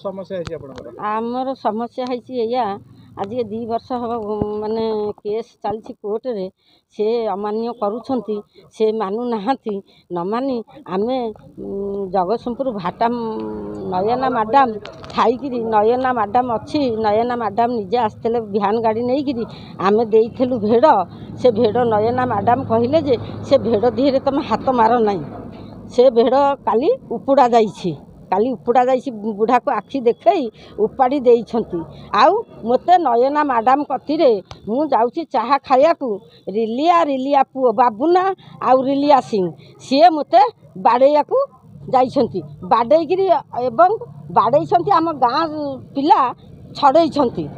समस्या है आपनकर आमर समस्या है या आज 2 वर्ष हम माने केस चलती कोर्ट रे से अमान्य करुछंती से मानु नाहंती न मानी आमे जगतसिंहपुर भाटा नयना मैडम खाईकि नयना मैडम अच्छी नयना मैडम निजे आसते भ्यान गाड़ी नहीं कि आमे देइथिलु भेड़ से भेड़ नयना मैडम कहले जे से भेड़ धीरे तुम हाथ मार नहीं से भेड़ काली उपुड़ा जाइछि काली उपुड़ा जाइछि बुढ़ा को आखि देखई उपाड़ी देइछंती आउ मते नयना मैडम कतिरे मु जाउछि चाहा खाया को रिलिया पुओ बाबुना आउ रिलिया सिंह सी मते बाड़ैया को जाइछंती बाड़ैगिरी एवं बाड़ैछंती आम गाँ पिला छड़ैछंती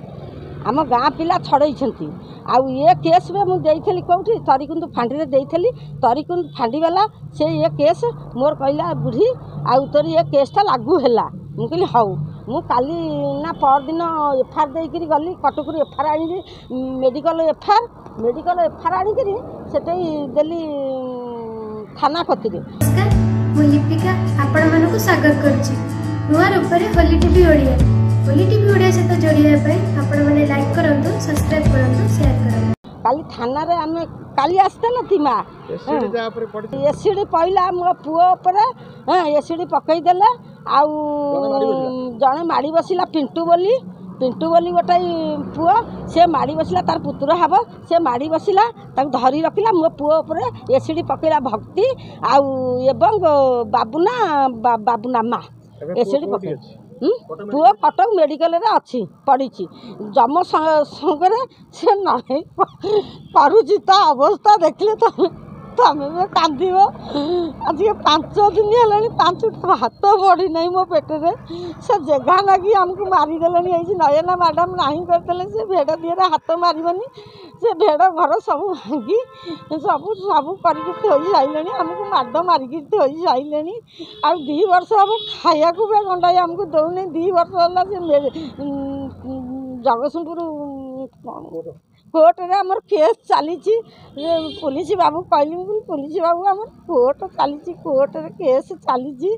आम गाँ पिला छड़ैछंती आउ ये केस में मुझे कौटी तरीकुंद फांडी रे देइथली तरीकुंद फांडी वाला से ये केस मोर कहला बुढ़ी आउ तोर ये केसटा लागू हैला मु कहली हाउ मु काली ना पर दिन एफआर देइकरी गली कटकुर एफआर आनी मेडिकल एफआर आनिकरी सेटे देली थाना कतिरे। नमस्कार मु लिपिका आपण मानको स्वागत करछि नुआ रूपरे होली टीवी ओडिया सहित जोड़िया आपण माने लाइक करंतु सब्सक्राइब करंतु शेयर करंतु। काली थाना रे आमे काली आस्ते नथी मा एसिडी पइला मो पुओ ऊपर एसिडी पकई देले आउ जने माड़ी बसिला पिंटू बोली गोटे पुओ से माड़ी बसिला तार पुतुरा हब से माड़ी बसिला ताक धरी रखिला मो पुओ ऊपर एसिडी पकईला भक्ति आउ एवं बाबुना मा एसिडी पकई पुओ कटक मेडिकल रे अच्छी पड़ी जम संगे से नहीं करुची ता अवस्था देखले तमें कांद आज 5 दिन है 5टा हाथ बढ़ी नहीं मो पेटे से जगह लगी आमको मारिदेले नयना मैडम नहीं करते से भेड़ दिहरे हाथ मारबनी से भेड़ घर सब भांगी सब करके थोई सारे आमको माड मारिकी थोई सारे आ 2 वर्ष हम खाया को भी गंडाई आमको दौनी 2 वर्ष है जगतसिंहपुर कोर्ट रे आमर केस चली पुलिस बाबू कहली पुलिस बाबू आम कोर्ट चली कोर्ट रे केस चली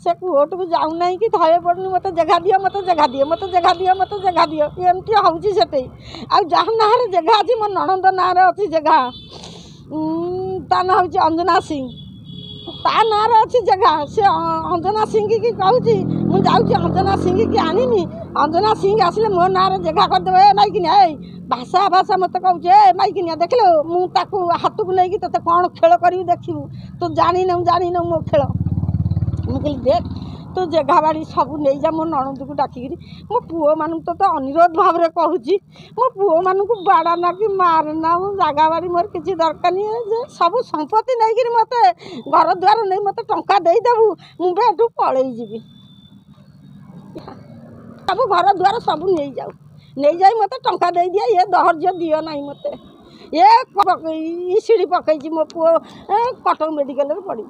से कोर्ट को जाऊना कि धये पड़नी मत जगह दियो एमती हूँ से जहाँ ना जगह अच्छी मो नणंद ना अच्छी जगह ता ना हूँ अंजना सिंह ता ना अच्छी जगह से अंजना सिंह की कहूँ मुझे अंजना सिंह की आनीमी अंजना सिंह आसिले मो ना जगह करदे माइकिनिया भाषा मत कहूँ माइकिनिया देख लो मुझे हाथ को लेकिन ते कौन खेल करी देखू तू जानी न मो खेल मुझे देख तू जगह बाड़ी सब नहीं जा मो नणंद को डाकिकी मो पुओ मान तो अनुरोध भाव में कहूँ मो पुओ मान को बाड़ा ना कि मारना मो जगह बाड़ी मोर किसी दरकार नहीं सब संपत्ति नहीं मत घर द्वार नहीं मत टंका देदेबू मुझे एठू पलि जी सब घर द्वार सब नहीं जाऊ नहीं जाई मत टंका दे दिया ये धैर्य दियो नहीं मत ये सीढ़ी पकई मो पुओ कटक मेडिकल पड़ी।